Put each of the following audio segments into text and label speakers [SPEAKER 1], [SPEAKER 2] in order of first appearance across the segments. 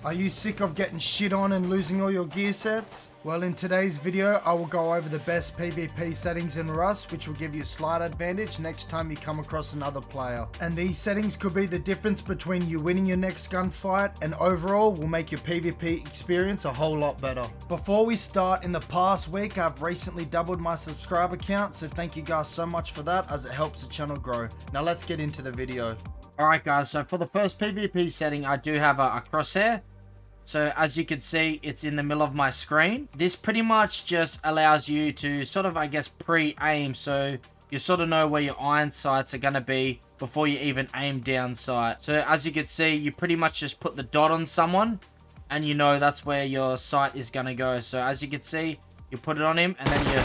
[SPEAKER 1] Are you sick of getting shit on and losing all your gear sets? Well, in today's video, I will go over the best PvP settings in Rust, which will give you a slight advantage next time you come across another player. And these settings could be the difference between you winning your next gunfight and overall will make your PvP experience a whole lot better. Before we start, in the past week, I've recently doubled my subscriber count, so thank you guys so much for that as it helps the channel grow. Now let's get into the video. Alright guys, so for the first PvP setting, I do have a crosshair. So as you can see, it's in the middle of my screen. This pretty much just allows you to sort of, I guess, pre-aim. So you sort of know where your iron sights are going to be before you even aim down sight. So as you can see, you pretty much just put the dot on someone and you know that's where your sight is going to go. So as you can see, you put it on him and then you...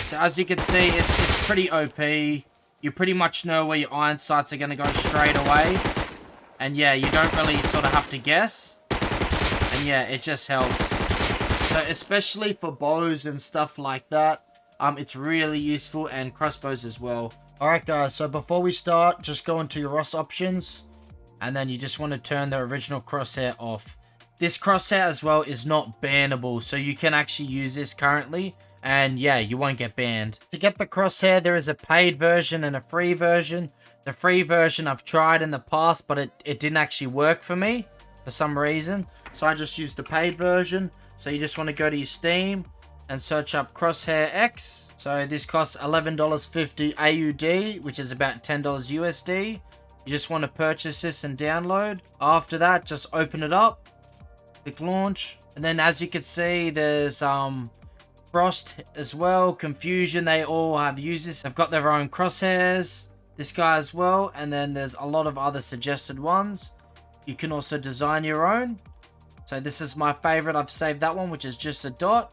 [SPEAKER 1] So as you can see, it's pretty OP. You pretty much know where your iron sights are going to go straight away. And yeah, you don't really sort of have to guess. And yeah, it just helps. So especially for bows and stuff like that, it's really useful, and crossbows as well. Alright guys, so before we start, just go into your Rust options. And then you just want to turn the original crosshair off. This crosshair as well is not bannable, so you can actually use this currently. And yeah, you won't get banned. To get the crosshair, there is a paid version and a free version. The free version I've tried in the past, but it didn't actually work for me for some reason. So I just used the paid version. So you just want to go to your Steam and search up Crosshair X. So this costs $11.50 AUD, which is about $10 USD. You just want to purchase this and download. After that, just open it up. Click launch. And then as you can see, there's Frost as well, Confusion, they all have users. They've got their own crosshairs, this guy as well, and then there's a lot of other suggested ones. You can also design your own. So this is my favorite. I've saved that one, which is just a dot.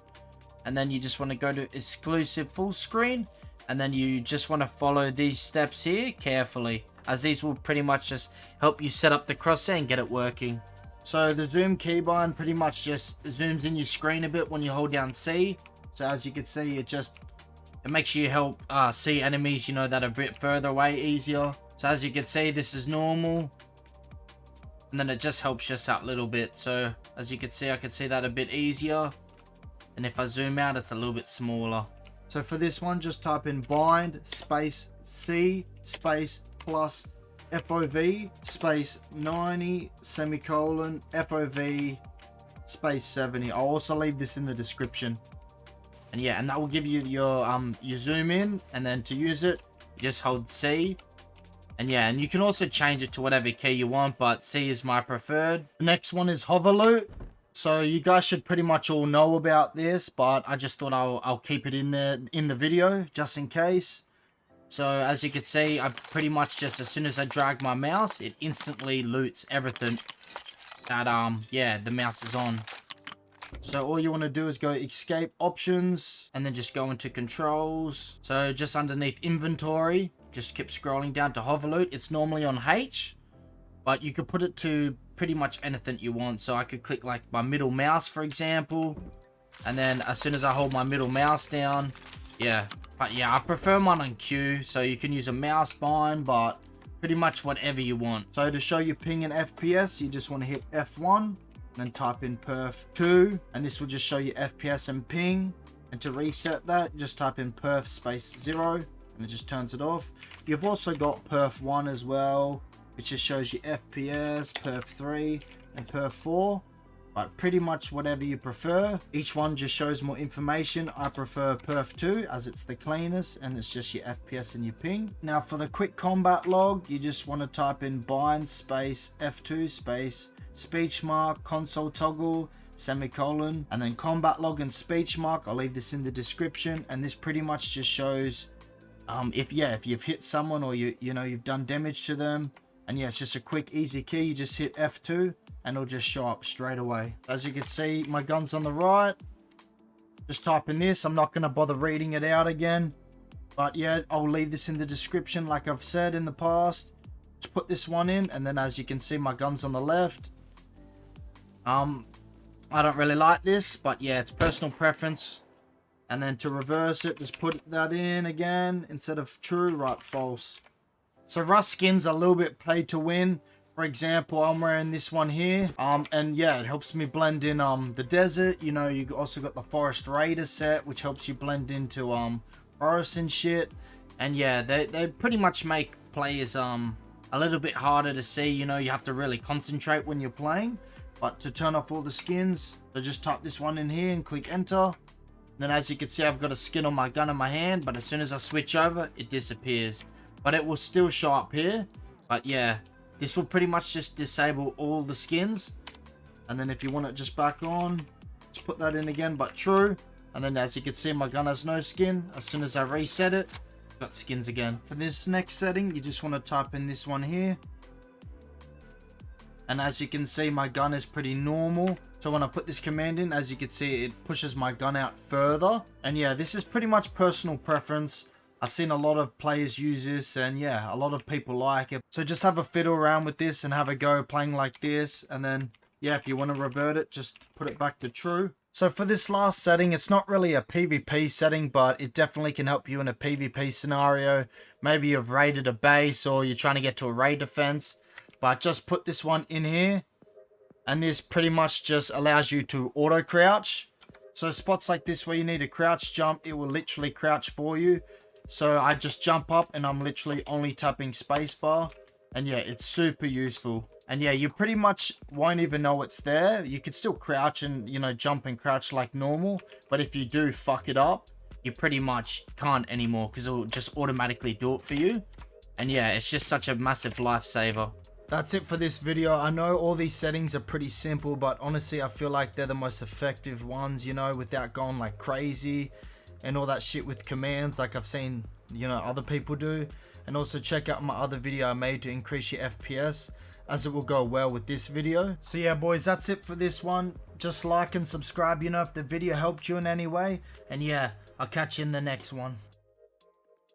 [SPEAKER 1] And then you just want to go to exclusive full screen, and then you just want to follow these steps here carefully, as these will pretty much just help you set up the crosshair and get it working. So the zoom keybind pretty much just zooms in your screen a bit when you hold down C. So as you can see, it makes you help see enemies, you know, that are a bit further away easier. So as you can see, this is normal. And then it just helps us out a little bit. So as you can see, I can see that a bit easier. And if I zoom out, it's a little bit smaller. So for this one, just type in bind space C space plus FOV space 90 semicolon FOV space 70. I'll also leave this in the description. And yeah, and that will give you your zoom in, and then to use it, you just hold C. And yeah, and you can also change it to whatever key you want, but C is my preferred. The next one is Hoover Loot. So you guys should pretty much all know about this, but I just thought I'll keep it in there in the video just in case. So as you can see, I pretty much just, as soon as I drag my mouse, it instantly loots everything that yeah, the mouse is on. So all you want to do is go escape options and then just go into controls. So just underneath inventory, just keep scrolling down to Hoover Loot. It's normally on H, but you could put it to pretty much anything you want. So I could click like my middle mouse, for example, and then as soon as I hold my middle mouse down, yeah. But yeah, I prefer mine on Q, so you can use a mouse bind, but pretty much whatever you want. So to show you ping and FPS, you just want to hit F1. Then type in perf 2, and this will just show you FPS and ping. And to reset that, just type in perf space 0, and it just turns it off. You've also got perf 1 as well, which just shows you FPS, perf 3, and perf 4. But pretty much whatever you prefer. Each one just shows more information. I prefer perf 2 as it's the cleanest, and it's just your FPS and your ping. Now for the quick combat log, you just want to type in bind space F2 space speech mark, console toggle, semicolon, and then combat log and speech mark. I'll leave this in the description, and this pretty much just shows if you've hit someone or you know you've done damage to them. And yeah, it's just a quick easy key. You just hit F2 and it'll just show up straight away. As you can see, my gun's on the right. Just type in this. I'm not going to bother reading it out again, but yeah, I'll leave this in the description like I've said in the past. Just put this one in, and then as you can see, my gun's on the left. I don't really like this, but yeah, it's personal preference. And then to reverse it, just put that in again. Instead of true, write false. So Rust skins are a little bit pay to win. For example, I'm wearing this one here. And yeah, it helps me blend in the desert. You know, you also got the Forest Raider set, which helps you blend into forest and shit. And yeah, they pretty much make players a little bit harder to see. You know, you have to really concentrate when you're playing. But to turn off all the skins, so just type this one in here and click enter. Then as you can see, I've got a skin on my gun in my hand, but as soon as I switch over, it disappears. But it will still show up here. But yeah, this will pretty much just disable all the skins. And then if you want it just back on, just put that in again, but true. And then as you can see, my gun has no skin. As soon as I reset it, got skins again. For this next setting, you just want to type in this one here. And as you can see, my gun is pretty normal. So when I put this command in, as you can see, it pushes my gun out further. And yeah, this is pretty much personal preference. I've seen a lot of players use this, and yeah, a lot of people like it. So just have a fiddle around with this and have a go playing like this. And then, yeah, if you want to revert it, just put it back to true. So for this last setting, it's not really a PvP setting, but it definitely can help you in a PvP scenario. Maybe you've raided a base or you're trying to get to a raid defense. But just put this one in here. And this pretty much just allows you to auto crouch. So spots like this where you need a crouch jump, it will literally crouch for you. So I just jump up and I'm literally only tapping spacebar. And yeah, it's super useful. And yeah, you pretty much won't even know it's there. You can still crouch and, you know, jump and crouch like normal. But if you do fuck it up, you pretty much can't anymore because it will just automatically do it for you. And yeah, it's just such a massive lifesaver. That's it for this video. I know all these settings are pretty simple, but honestly, I feel like they're the most effective ones, you know, without going like crazy and all that shit with commands like I've seen, you know, other people do. And also check out my other video I made to increase your FPS, as it will go well with this video. So yeah, boys, that's it for this one. Just like and subscribe, you know, if the video helped you in any way. And yeah, I'll catch you in the next one.